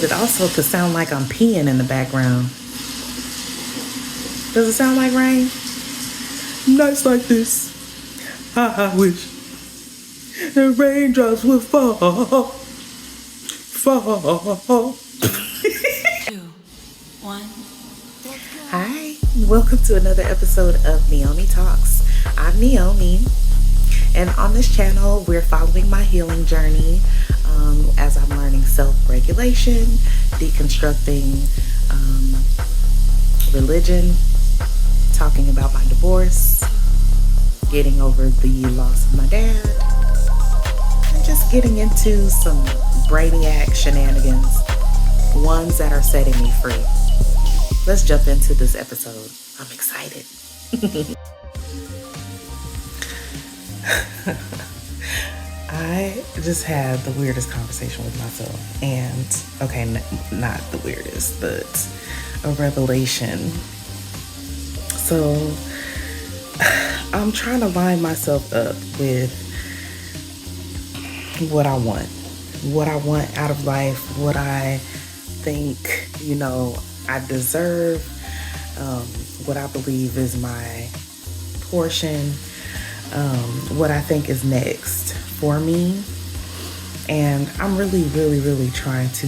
It also could sound like I'm peeing in the background. Does it sound like rain? Nights like this, I wish the raindrops would fall. Two, one. Hi, welcome to another episode of nēyomiTalks. I'm Naomi, and on this channel, we're following my healing journey as I'm learning self-regulation, deconstructing religion, talking about my divorce, getting over the loss of my dad, and just getting into some brainiac shenanigans, ones that are setting me free. Let's jump into this episode. I'm excited. I just had the weirdest conversation with myself, and okay, not the weirdest, but a revelation. So I'm trying to line myself up with what I want out of life, what I think, I deserve, what I believe is my portion, what I think is next for me. And I'm really trying to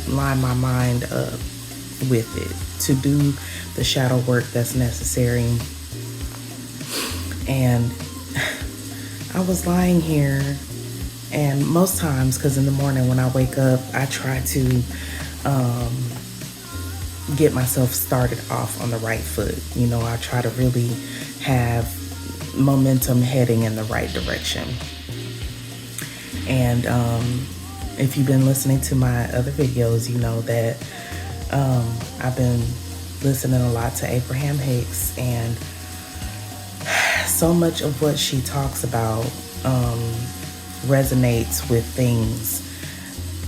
line my mind up with it, to do the shadow work that's necessary. And I was lying here, and most times, because in the morning when I wake up, I try to get myself started off on the right foot. I try to really have momentum heading in the right direction. And if you've been listening to my other videos, you know that I've been listening a lot to Abraham Hicks, and so much of what she talks about resonates with things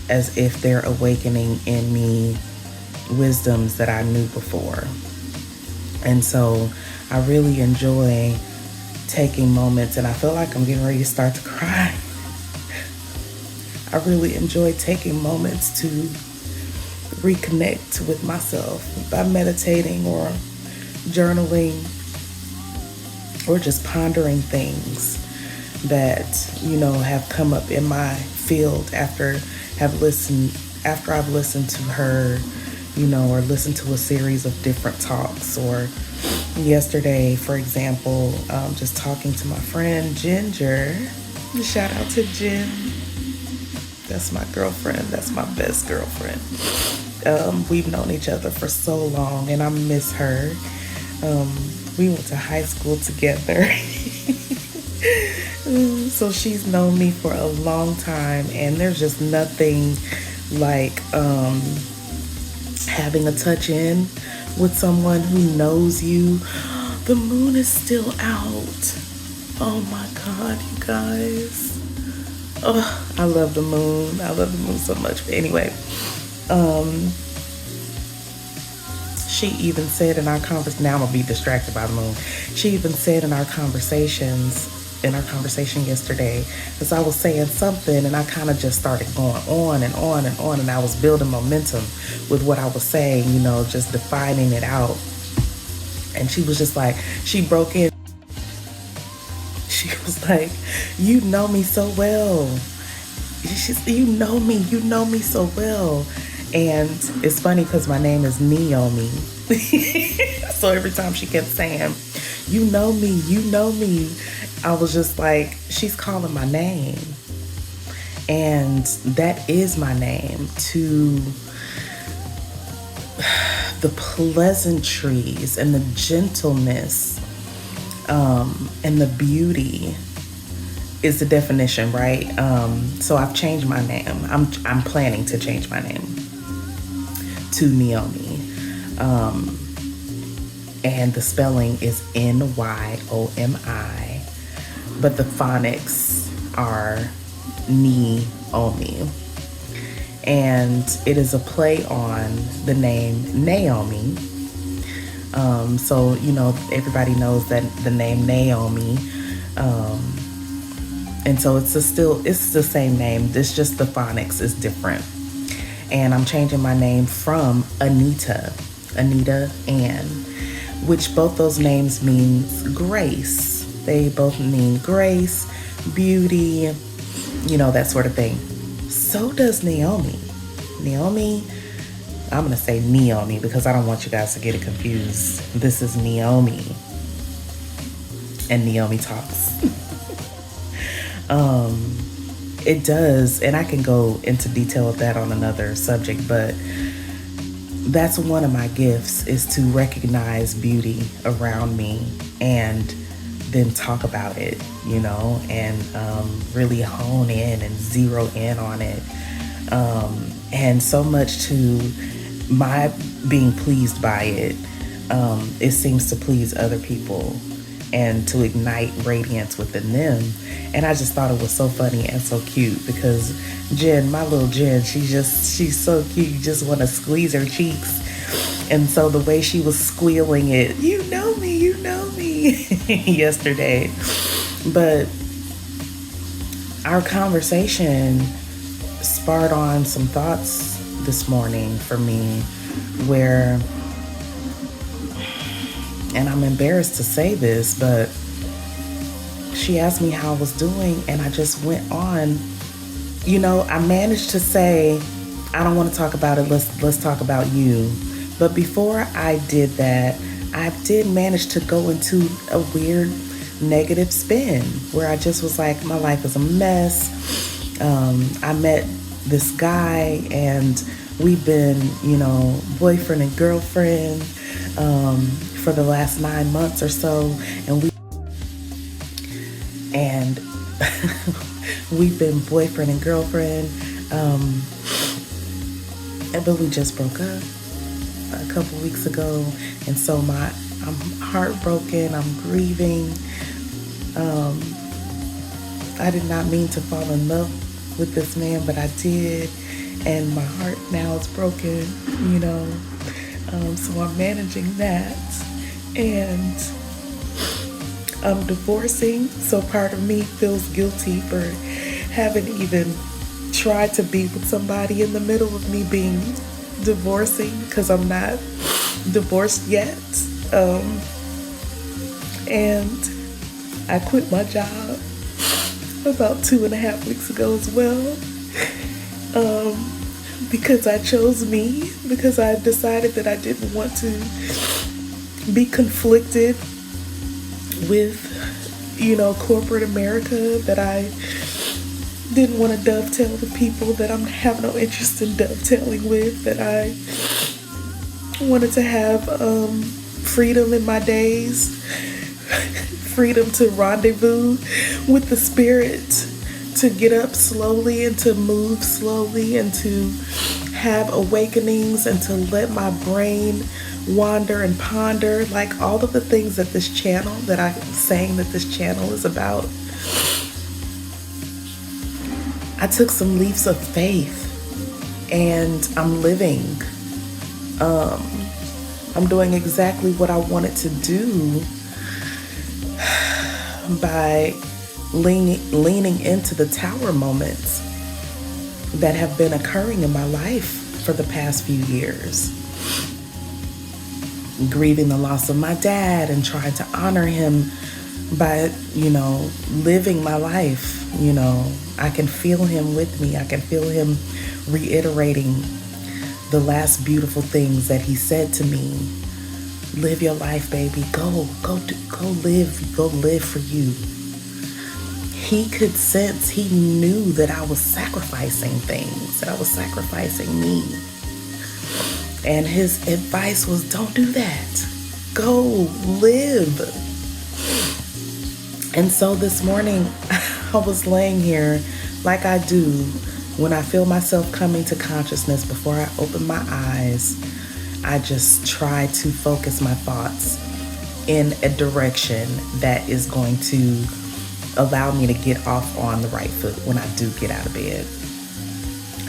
as if they're awakening in me wisdoms that I knew before. And so I really enjoy taking moments, and I feel like I'm getting ready to start to cry. I really enjoy taking moments to reconnect with myself by meditating or journaling or just pondering things that, have come up in my field after I've listened to her, or listened to a series of different talks. Or yesterday, for example, just talking to my friend Ginger. Shout out to Jen. That's my girlfriend. That's my best girlfriend. We've known each other for so long, and I miss her. We went to high school together. So she's known me for a long time, and there's just nothing like having a touch-in with someone who knows you. The moon is still out. Oh my God, you guys. Oh, I love the moon. I love the moon so much. But anyway, she even said in our conversation, now I'm going to be distracted by the moon. She even said in our conversation yesterday, as I was saying something, and I kind of just started going on and on and on, and I was building momentum with what I was saying, just defining it out. And she was just like, she broke in. She was like, you know me so well. You know me so well. And it's funny because my name is Naomi. So every time she kept saying, you know me, I was just like, she's calling my name. And that is my name. To the pleasantries and the gentleness and the beauty is the definition, right? So I've changed my name. I'm planning to change my name to Naomi. And the spelling is Nyomi, but the phonics are Naomi. And it is a play on the name Naomi. So, everybody knows that the name Naomi. And so it's the same name. It's just the phonics is different. And I'm changing my name from Anita Ann, which both those names means grace. They both mean grace, beauty, that sort of thing. So does Naomi. Naomi, I'm going to say Naomi because I don't want you guys to get it confused. This is Naomi and nēyomiTalks. It does, and I can go into detail of that on another subject, but that's one of my gifts, is to recognize beauty around me and then talk about it, and really hone in and zero in on it. And so much to my being pleased by it, it seems to please other people and to ignite radiance within them. And I just thought it was so funny and so cute because Jen, my little Jen, she's so cute. You just want to squeeze her cheeks. And so the way she was squealing it, you know me, yesterday. But our conversation sparked on some thoughts this morning for me where, and I'm embarrassed to say this, but she asked me how I was doing, and I just went on. I managed to say, I don't want to talk about it, let's talk about you. But before I did that, I did manage to go into a weird negative spin where I just was like, my life is a mess. I met this guy and we've been, boyfriend and girlfriend for the last 9 months or so, and we've been boyfriend and girlfriend, but we just broke up a couple weeks ago, and so I'm heartbroken, I'm grieving. I did not mean to fall in love with this man, but I did, and my heart now is broken, so I'm managing that, and I'm divorcing, so part of me feels guilty for having even tried to be with somebody in the middle of me being divorcing, because I'm not divorced yet. And I quit my job about 2.5 weeks ago as well, because I chose me, because I decided that I didn't want to be conflicted with, corporate America, that I didn't want to dovetail the people that I have no interest in dovetailing with, that I wanted to have freedom in my days, freedom to rendezvous with the spirit, to get up slowly and to move slowly and to have awakenings and to let my brain wander and ponder, like all of the things that this channel, that I'm saying that this channel is about. I took some leaps of faith and I'm living. I'm doing exactly what I wanted to do by leaning into the tower moments that have been occurring in my life for the past few years. Grieving the loss of my dad and trying to honor him by, living my life. I can feel him with me. I can feel him reiterating the last beautiful things that he said to me. Live your life, baby. Go live for you. He could sense, he knew that I was sacrificing things, that I was sacrificing me. And his advice was, don't do that. Go live. And so this morning, I was laying here like I do when I feel myself coming to consciousness. Before I open my eyes, I just try to focus my thoughts in a direction that is going to allow me to get off on the right foot when I do get out of bed.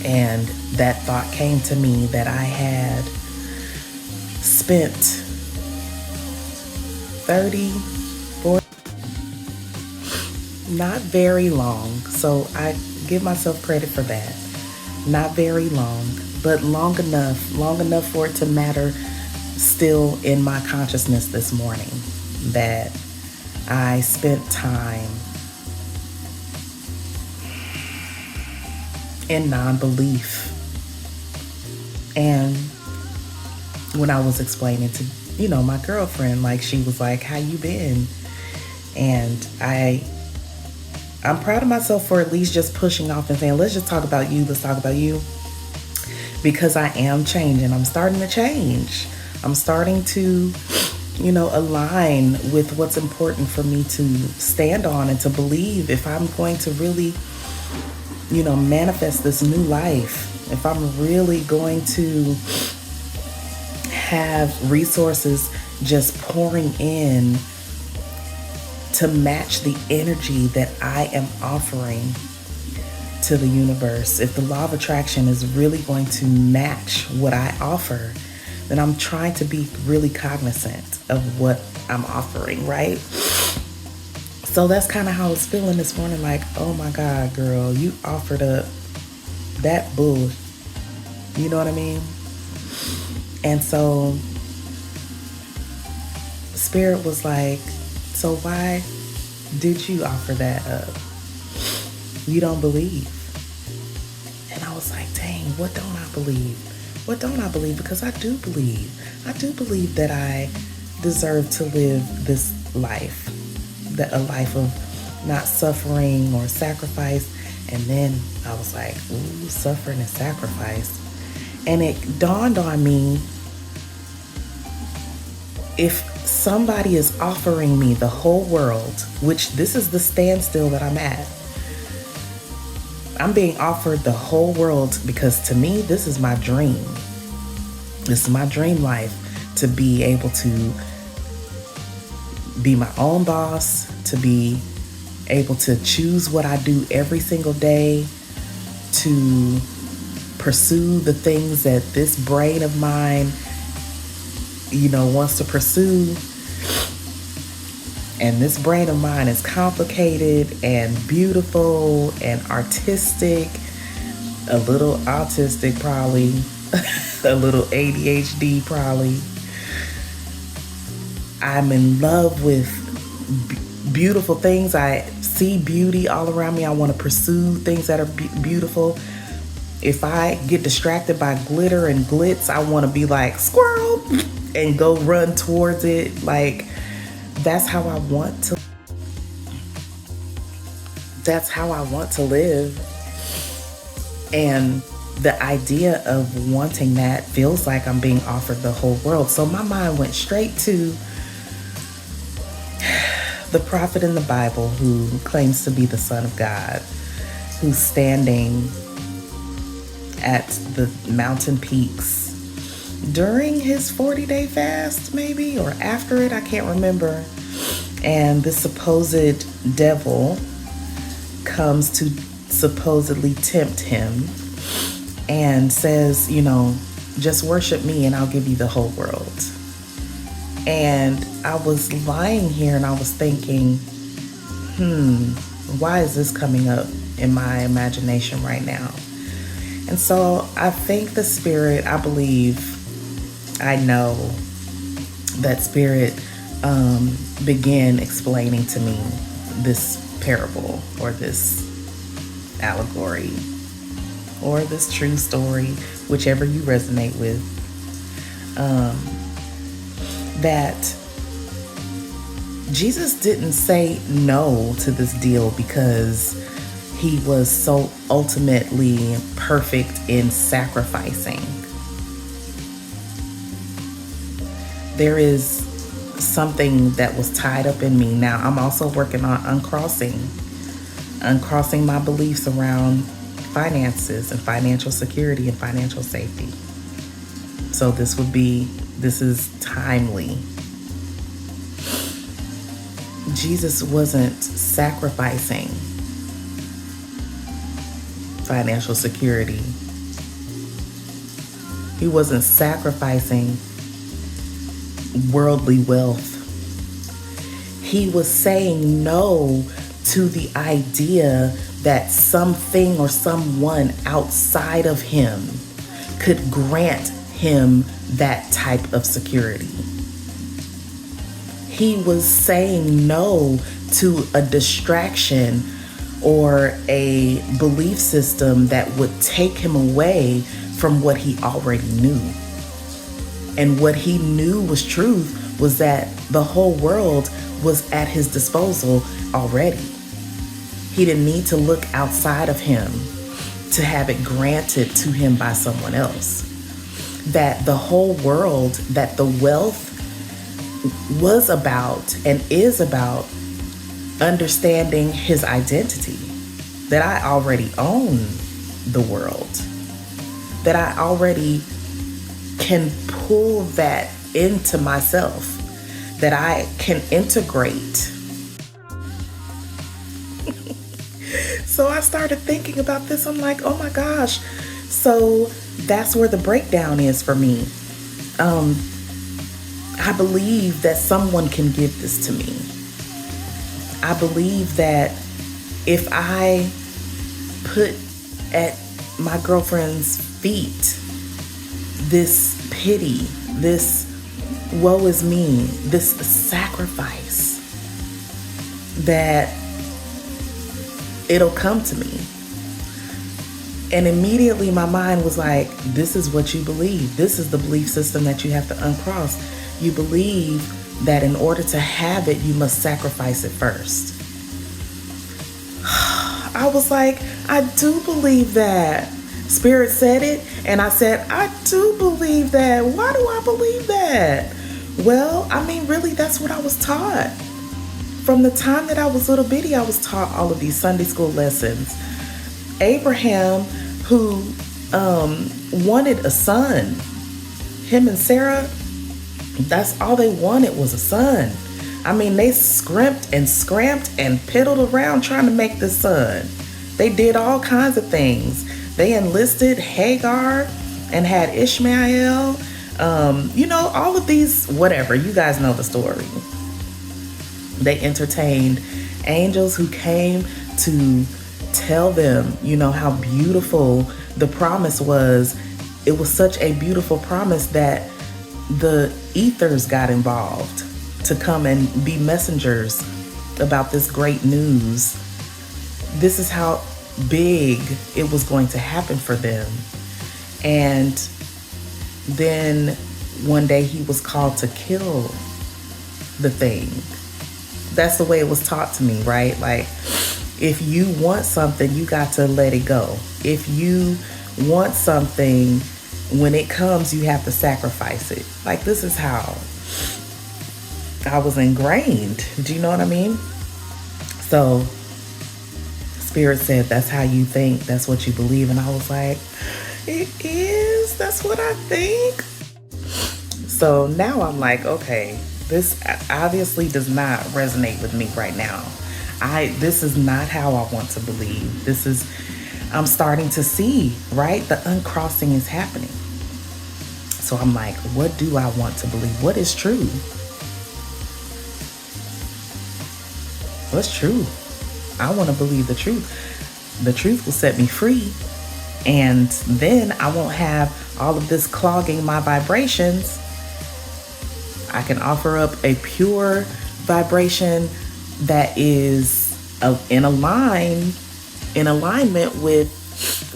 And that thought came to me that I had spent 30, 40, not very long. So I give myself credit for that. Not very long. but long enough for it to matter still in my consciousness this morning, that I spent time in non-belief. And when I was explaining to, my girlfriend, like, she was like, how you been? And I'm proud of myself for at least just pushing off and saying, let's just talk about you. Let's talk about you. Because I am changing. I'm starting to change. I'm starting to, align with what's important for me to stand on and to believe if I'm going to really, manifest this new life. If I'm really going to have resources just pouring in to match the energy that I am offering to the universe. If the law of attraction is really going to match what I offer, then I'm trying to be really cognizant of what I'm offering, right? So that's kind of how I was feeling this morning. Like, oh my God, girl, you offered up that bull. You know what I mean? And so Spirit was like, so why did you offer that up? You don't believe. And I was like, dang, what don't I believe? What don't I believe? Because I do believe. I do believe that I deserve to live this life, that a life of not suffering or sacrifice. And then I was like, ooh, suffering and sacrifice. And it dawned on me, if somebody is offering me the whole world, which this is the standstill that I'm at, I'm being offered the whole world because to me, this is my dream. This is my dream life, to be able to be my own boss, to be able to choose what I do every single day, to pursue the things that this brain of mine, wants to pursue. And this brain of mine is complicated and beautiful and artistic, a little autistic probably, a little ADHD probably. I'm in love with beautiful things. I see beauty all around me. I want to pursue things that are beautiful. If I get distracted by glitter and glitz, I want to be like, squirrel, and go run towards it. Like, that's how I want to. That's how I want to live. And the idea of wanting that feels like I'm being offered the whole world. So my mind went straight to the prophet in the Bible who claims to be the Son of God, who's standing at the mountain peaks during his 40-day fast, maybe, or after it, I can't remember. And the supposed devil comes to supposedly tempt him and says, just worship me and I'll give you the whole world. And I was lying here and I was thinking, why is this coming up in my imagination right now? And so I thank the Spirit. I believe, I know that Spirit began explaining to me this parable or this allegory or this true story, whichever you resonate with, that Jesus didn't say no to this deal because he was so ultimately perfect in sacrificing. There is something that was tied up in me. Now, I'm also working on uncrossing my beliefs around finances and financial security and financial safety. So this is timely. Jesus wasn't sacrificing financial security. He wasn't sacrificing worldly wealth. He was saying no to the idea that something or someone outside of him could grant him that type of security. He was saying no to a distraction or a belief system that would take him away from what he already knew. And what he knew was truth was that the whole world was at his disposal already. He didn't need to look outside of him to have it granted to him by someone else. That the whole world, that the wealth was about and is about understanding his identity. That I already own the world. That I already can pull that into myself. That I can integrate. So I started thinking about this. I'm like, oh my gosh. So that's where the breakdown is for me. I believe that someone can give this to me. I believe that if I put at my girlfriend's feet this pity, this woe is me, this sacrifice, that it'll come to me. And immediately my mind was like, this is what you believe. This is the belief system that you have to uncross. You believe that in order to have it, you must sacrifice it first. I was like, I do believe that. Spirit said it, and I said, I do believe that. Why do I believe that? Well, I mean, really, that's what I was taught. From the time that I was little bitty, I was taught all of these Sunday school lessons. Abraham, who wanted a son, him and Sarah, that's all they wanted was a son. I mean, they scrimped and scramped and piddled around trying to make this son. They did all kinds of things. They enlisted Hagar and had Ishmael. All of these, whatever. You guys know the story. They entertained angels who came to tell them, how beautiful the promise was. It was such a beautiful promise that the ethers got involved to come and be messengers about this great news. This is how big it was going to happen for them. And then one day he was called to kill the thing. That's the way it was taught to me, right? Like, if you want something, you got to let it go. If you want something, when it comes, you have to sacrifice it. Like, this is how I was ingrained. Do you know what I mean? So Spirit said, that's how you think, that's what you believe. And I was like, it is, that's what I think. So now I'm like, okay, this obviously does not resonate with me right now. This is not how I want to believe. I'm starting to see, right? The uncrossing is happening. So I'm like, what do I want to believe? What is true? What's true? I want to believe the truth. The truth will set me free. And then I won't have all of this clogging my vibrations. I can offer up a pure vibration that is in alignment with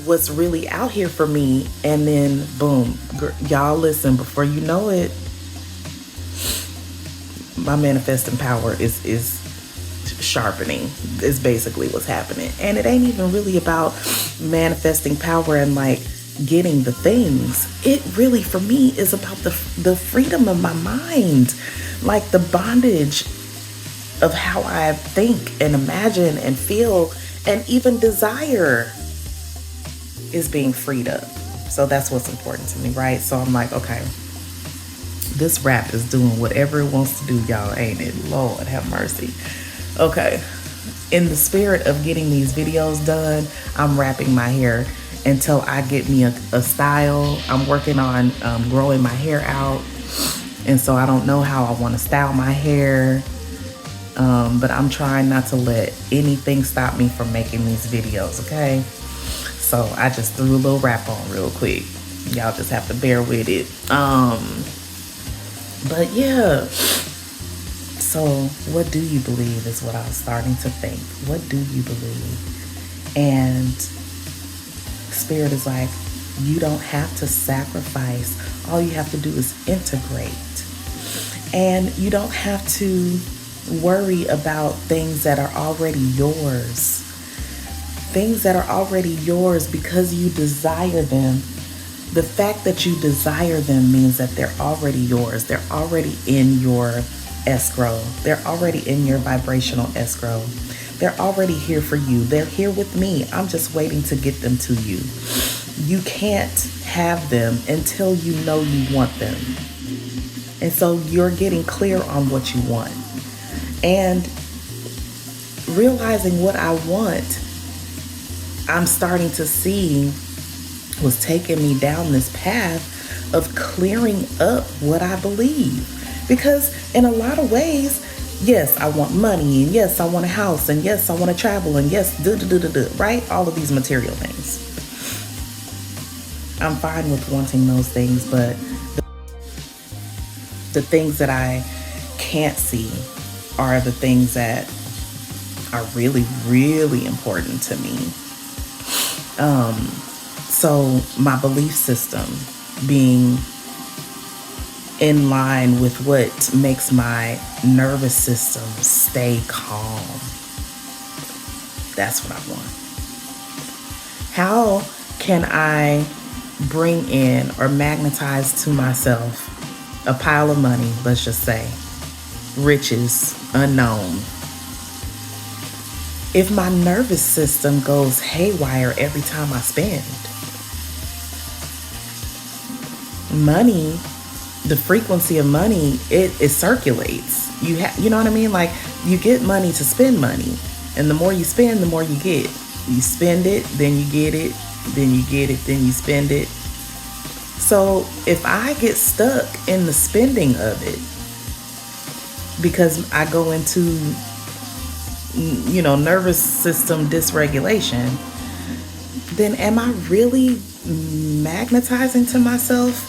what's really out here for me. And then boom, y'all listen, before you know it, my manifesting power is sharpening, is basically what's happening. And it ain't even really about manifesting power and like getting the things. It really, for me, is about the freedom of my mind, like the bondage of how I think and imagine and feel and even desire is being freed up. So that's what's important to me, right? So I'm like, okay, this rap is doing whatever it wants to do, y'all, ain't it? Lord have mercy. Okay, in the spirit of getting these videos done, I'm wrapping my hair until I get me a style. I'm working on growing my hair out, and so I don't know how I want to style my hair, but I'm trying not to let anything stop me from making these videos, okay? So I just threw a little rap on real quick. Y'all just have to bear with it. But yeah. So what do you believe is what I was starting to think. What do you believe? And Spirit is like, you don't have to sacrifice. All you have to do is integrate. And you don't have to worry about things that are already yours. Things that are already yours because you desire them. The fact that you desire them means that they're already yours. They're already in your escrow. They're already in your vibrational escrow. They're already here for you. They're here with me. I'm just waiting to get them to you. You can't have them until you know you want them. And so you're getting clear on what you want. And realizing what I want, I'm starting to see was taking me down this path of clearing up what I believe. Because in a lot of ways, yes, I want money, and yes, I want a house, and yes, I want to travel, and yes, right? All of these material things. I'm fine with wanting those things, but the things that I can't see are the things that are really, really important to me. So my belief system being in line with what makes my nervous system stay calm. That's what I want. How can I bring in or magnetize to myself a pile of money, let's just say, riches unknown, if my nervous system goes haywire every time I spend? Money, the frequency of money, it circulates. You know what I mean? Like, you get money to spend money, and the more you spend, the more you get. You spend it, then you get it, then you get it, then you spend it. So if I get stuck in the spending of it because I go into, nervous system dysregulation, then am I really magnetizing to myself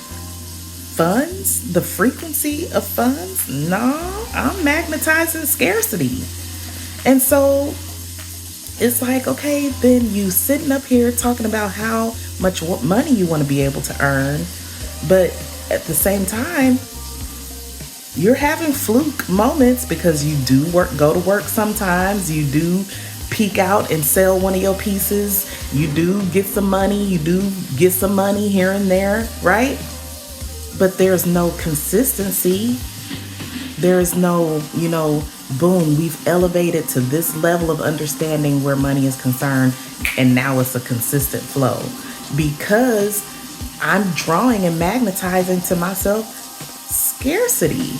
funds, the frequency of funds? No, I'm magnetizing scarcity. And so it's like, okay, then you sitting up here talking about how much money you want to be able to earn, but at the same time, you're having fluke moments because you do go to work sometimes, you do peek out and sell one of your pieces, you do get some money, here and there, right? But there's no consistency. There is no, boom, we've elevated to this level of understanding where money is concerned, and now it's a consistent flow. Because I'm drawing and magnetizing to myself scarcity.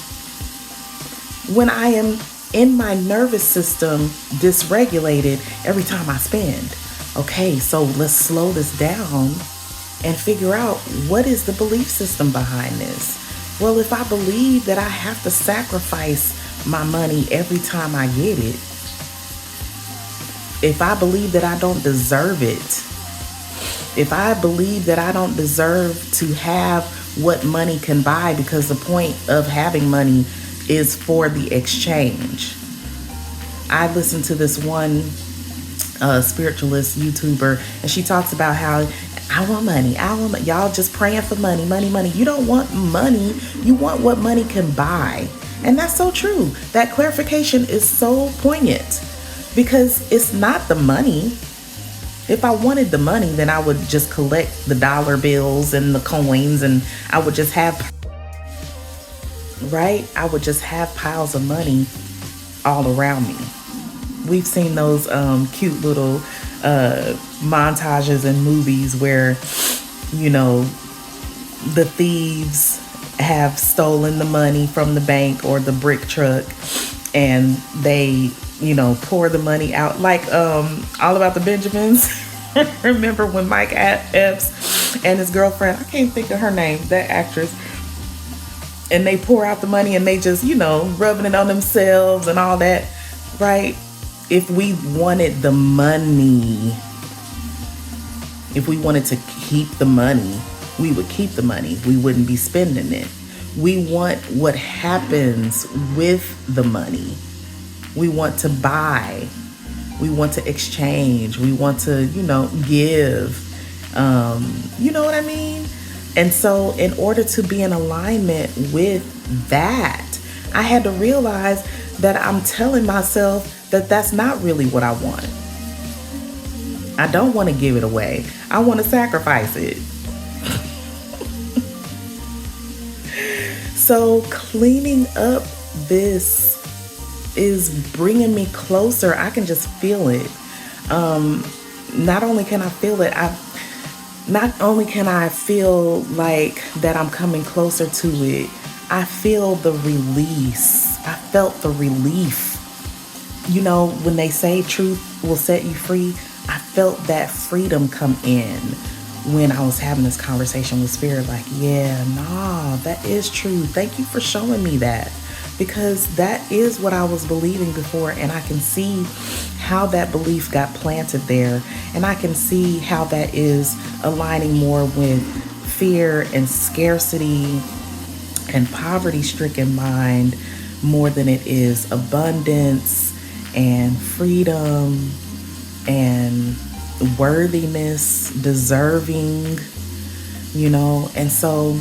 When I am in my nervous system dysregulated every time I spend. Okay, so let's slow this down and figure out, what is the belief system behind this? Well, if I believe that I have to sacrifice my money every time I get it, if I believe that I don't deserve it, if I believe that I don't deserve to have what money can buy, because the point of having money is for the exchange. I listened to this one spiritualist YouTuber, and she talks about how I want money. Y'all just praying for money, money, money. You don't want money. You want what money can buy. And that's so true. That clarification is so poignant, because it's not the money. If I wanted the money, then I would just collect the dollar bills and the coins, and I would just have, right? I would just have piles of money all around me. We've seen those cute little montages in movies where, the thieves have stolen the money from the bank or the brick truck, and they, pour the money out, like All About the Benjamins. Remember when Mike Epps and his girlfriend, I can't think of her name, that actress, and they pour out the money and they just, rubbing it on themselves and all that, right? If we wanted the money, if we wanted to keep the money, we would keep the money. We wouldn't be spending it. We want what happens with the money. We want to buy. We want to exchange. We want to, give. You know what I mean? And so in order to be in alignment with that, I had to realize that I'm telling myself that that's not really what I want. I don't want to give it away. I want to sacrifice it. So cleaning up this is bringing me closer. I can just feel it. Not only can I feel it, not only can I feel like that I'm coming closer to it, I feel the release. I felt the relief. When they say truth will set you free, I felt that freedom come in when I was having this conversation with Spirit. Like, that is true. Thank you for showing me that. Because that is what I was believing before, and I can see how that belief got planted there, and I can see how that is aligning more with fear and scarcity and poverty-stricken mind more than it is abundance and freedom and worthiness, deserving, and so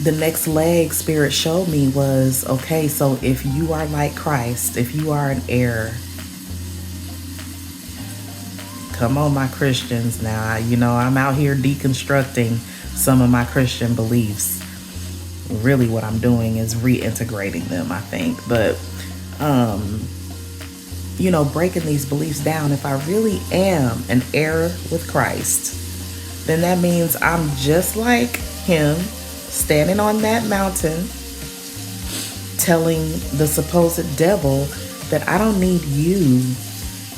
the next leg Spirit showed me was, okay, so if you are like Christ, if you are an heir, come on, my Christians now, I'm out here deconstructing some of my Christian beliefs. Really what I'm doing is reintegrating them, I think. But, breaking these beliefs down, if I really am an heir with Christ, then that means I'm just like him, standing on that mountain, telling the supposed devil that I don't need you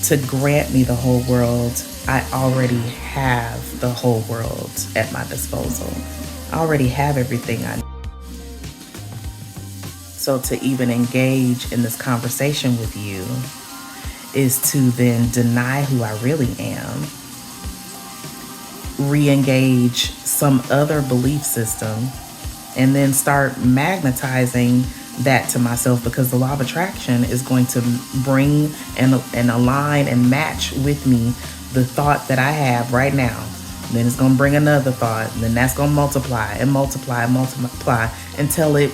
to grant me the whole world. I already have the whole world at my disposal. I already have everything I need. So to even engage in this conversation with you is to then deny who I really am, re-engage some other belief system, and then start magnetizing that to myself, because the law of attraction is going to bring and align and match with me the thought that I have right now. Then it's going to bring another thought, and then that's going to multiply and multiply and multiply until it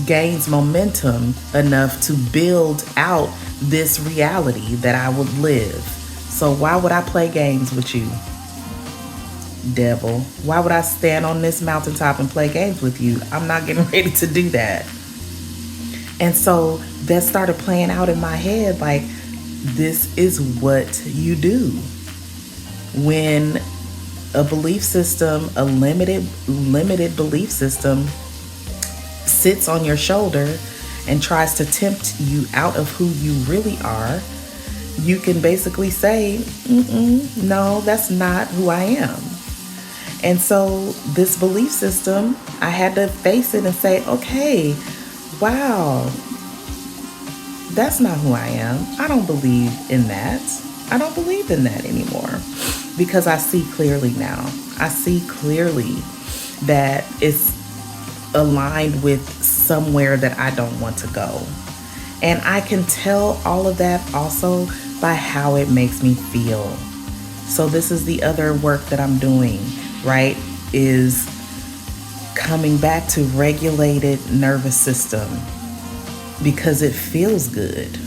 gains momentum enough to build out this reality that I would live. So why would I play games with you, devil? Why would I stand on this mountaintop and play games with you? I'm not getting ready to do that. And so that started playing out in my head, like, this is what you do when a belief system, a limited belief system, sits on your shoulder and tries to tempt you out of who you really are. You can basically say, no, that's not who I am. And so this belief system, I had to face it and say, okay, wow, that's not who I am. I don't believe in that. I don't believe in that anymore, because I see clearly now. I see clearly that it's aligned with somewhere that I don't want to go. And I can tell all of that also by how it makes me feel. So this is the other work that I'm doing, right? Is coming back to regulated nervous system, because it feels good.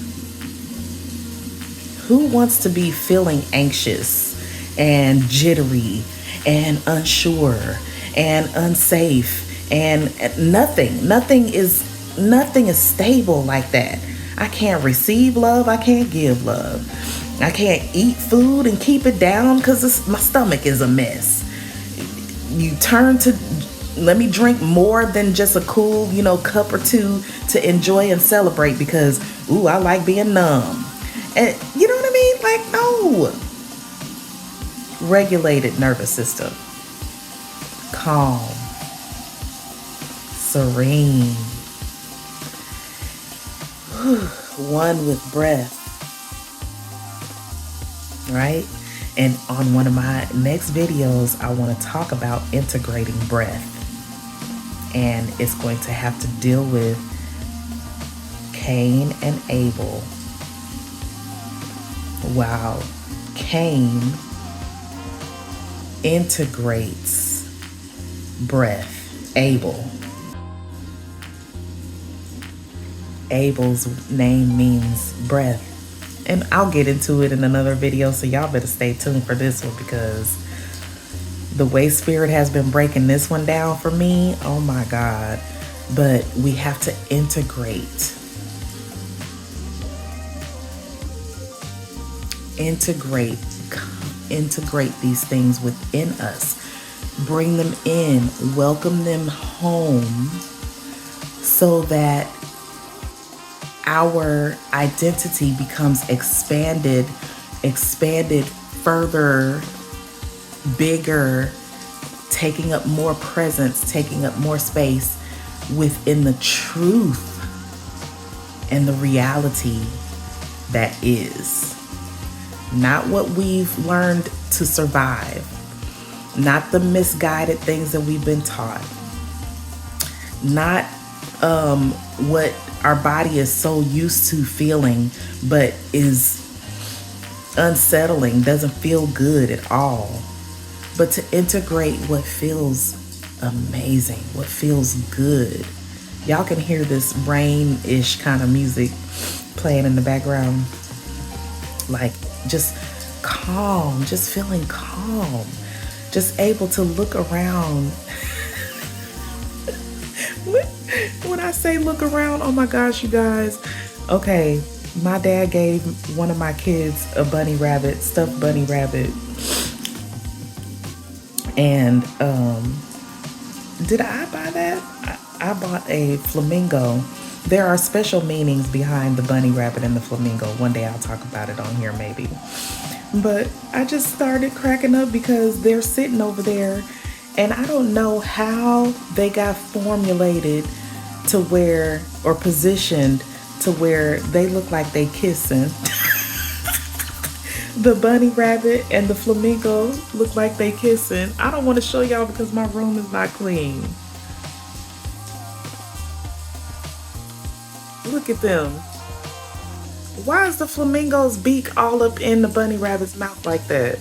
Who wants to be feeling anxious and jittery and unsure and unsafe and nothing is stable like that. I can't receive love. I can't give love. I can't eat food and keep it down because my stomach is a mess. You turn to, let me drink more than just a cool, cup or two to enjoy and celebrate because, I like being numb. And you know what I mean? Like, no. Regulated nervous system. Calm. Serene. One with breath. Right? And on one of my next videos, I want to talk about integrating breath. And it's going to have to deal with Cain and Abel. Wow. Cain integrates breath. Abel's name means breath. And I'll get into it in another video, so y'all better stay tuned for this one, because the way Spirit has been breaking this one down for me, oh my God. But we have to integrate these things within us. Bring them in, welcome them home, so that our identity becomes expanded further, bigger, taking up more presence, taking up more space within the truth and the reality that is. Not what we've learned to survive, not the misguided things that we've been taught, not what our body is so used to feeling, but is unsettling, doesn't feel good at all. But to integrate what feels amazing, what feels good. Y'all can hear this rain-ish kind of music playing in the background. Like just calm, just feeling calm, just able to look around. When I say look around, oh my gosh, you guys. Okay, my dad gave one of my kids a bunny rabbit, stuffed bunny rabbit. And did I buy that? I bought a flamingo. There are special meanings behind the bunny rabbit and the flamingo. One day I'll talk about it on here maybe. But I just started cracking up because they're sitting over there, and I don't know how they got formulated to where, or positioned to where they look like they kissing. The bunny rabbit and the flamingo look like they kissing. I don't want to show y'all because my room is not clean. Look at them. Why is the flamingo's beak all up in the bunny rabbit's mouth like that?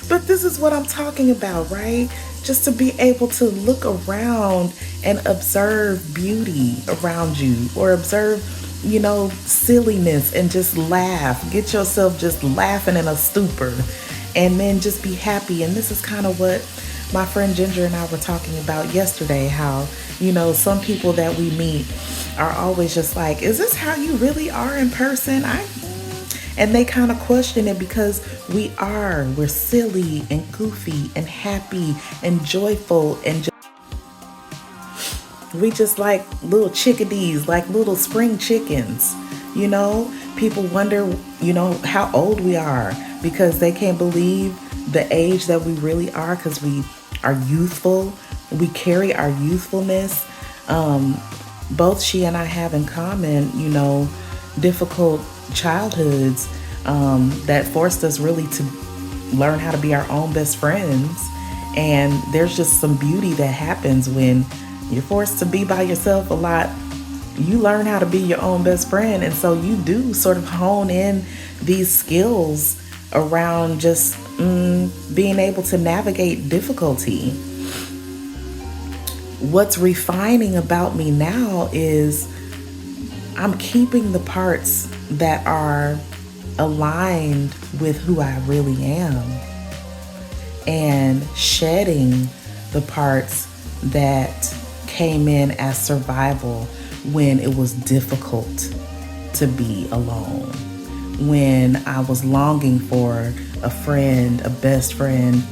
But this is what I'm talking about, right? Just to be able to look around and observe beauty around you, or observe, silliness, and just laugh. Get yourself just laughing in a stupor, and then just be happy. And this is kind of what my friend Ginger and I were talking about yesterday, how, some people that we meet are always just like, is this how you really are in person? And they kind of question it, because we're silly and goofy and happy and joyful, and we just like little chickadees, like little spring chickens. People wonder, how old we are, because they can't believe the age that we really are, because we are youthful. We carry our youthfulness. Both she and I have in common, difficult childhoods that forced us really to learn how to be our own best friends. And there's just some beauty that happens when you're forced to be by yourself a lot. You learn how to be your own best friend. And so you do sort of hone in these skills around just being able to navigate difficulty. What's refining about me now is I'm keeping the parts that are aligned with who I really am, and shedding the parts that came in as survival when it was difficult to be alone, when I was longing for a friend, a best friend,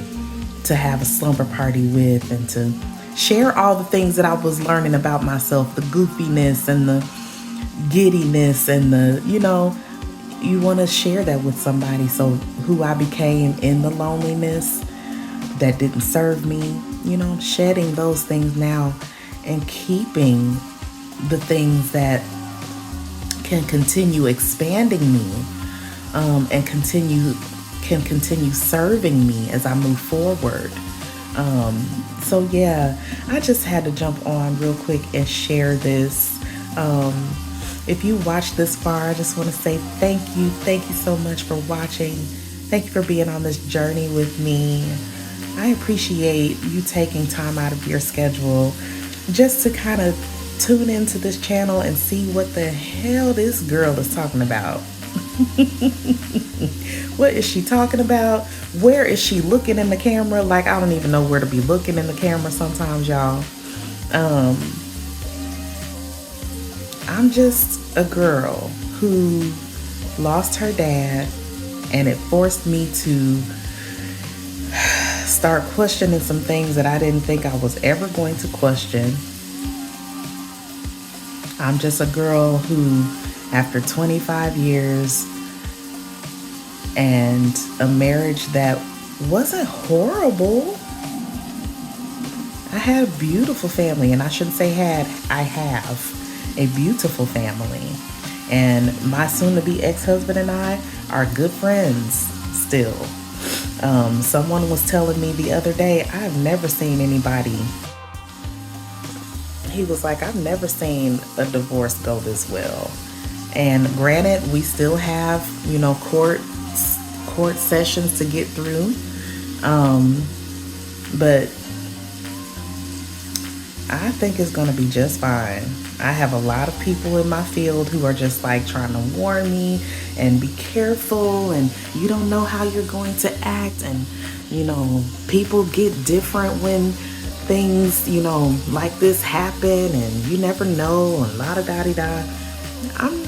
to have a slumber party with, and to share all the things that I was learning about myself, the goofiness and the giddiness and the, you want to share that with somebody. So who I became in the loneliness that didn't serve me, shedding those things now and keeping the things that can continue expanding me. and can continue serving me as I move forward. So yeah, I just had to jump on real quick and share this. If you watched this far, I just want to say thank you. Thank you so much for watching. Thank you for being on this journey with me. I appreciate you taking time out of your schedule just to kind of tune into this channel and see what the hell this girl is talking about. What is she talking about? Where is she looking in the camera? Like, I don't even know where to be looking in the camera sometimes, y'all. I'm just a girl who lost her dad, and it forced me to start questioning some things that I didn't think I was ever going to question. I'm just a girl who, after 25 years and a marriage that wasn't horrible, I had a beautiful family. And I shouldn't say had, I have a beautiful family. And my soon-to-be ex-husband and I are good friends still. Someone was telling me the other day, I've never seen anybody. He was like, I've never seen a divorce go this well. And granted, we still have, court sessions to get through. But I think it's going to be just fine. I have a lot of people in my field who are just like trying to warn me and be careful, and you don't know how you're going to act, and people get different when things like this happen, and you never know, and la-da-da-di-da. I'm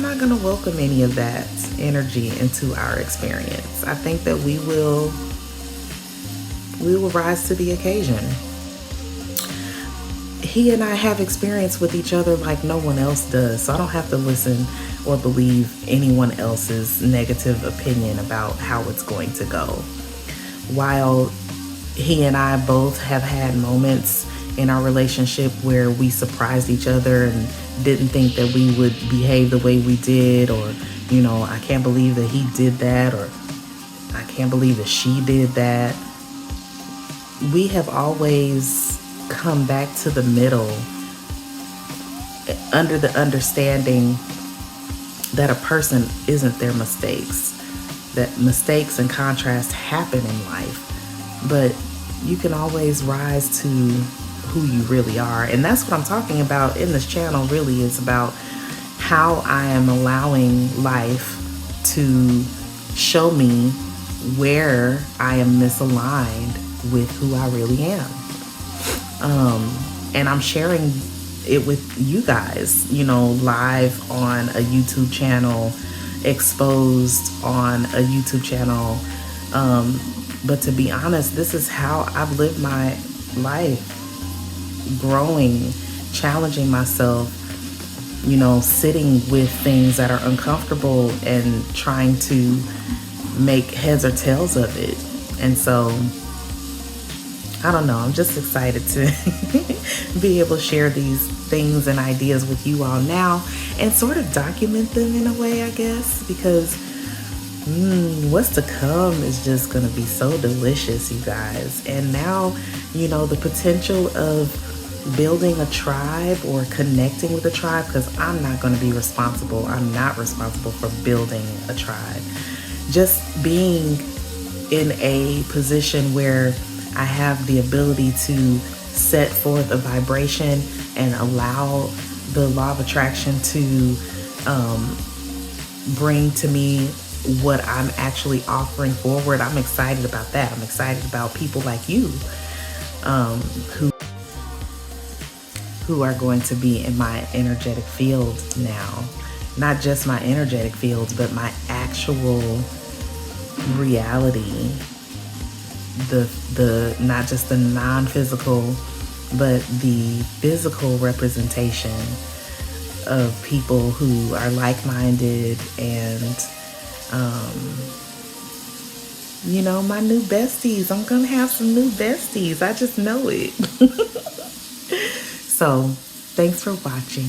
not gonna welcome any of that energy into our experience. I think that we will rise to the occasion. He and I have experience with each other like no one else does, so I don't have to listen or believe anyone else's negative opinion about how it's going to go. While he and I both have had moments in our relationship where we surprised each other and didn't think that we would behave the way we did, or I can't believe that he did that, or I can't believe that she did that. We have always come back to the middle under the understanding that a person isn't their mistakes, that mistakes and contrasts happen in life, but you can always rise to who you really are. And that's what I'm talking about in this channel. Really is about how I am allowing life to show me where I am misaligned with who I really am. And I'm sharing it with you guys, live on a YouTube channel, exposed on a YouTube channel. But to be honest, this is how I've lived my life, growing, challenging myself, sitting with things that are uncomfortable and trying to make heads or tails of it. And so I don't know, I'm just excited to be able to share these things and ideas with you all now and sort of document them in a way, I guess, because what's to come is just going to be so delicious, you guys. And now, the potential of building a tribe or connecting with a tribe, because I'm not not responsible for building a tribe. Just being in a position where I have the ability to set forth a vibration and allow the law of attraction to bring to me what I'm actually offering forward. I'm excited about that. I'm excited about people like you who are going to be in my energetic field now. Not just my energetic fields, but my actual reality. The not just the non-physical, but the physical representation of people who are like-minded and my new besties. I'm gonna have some new besties. I just know it. So thanks for watching.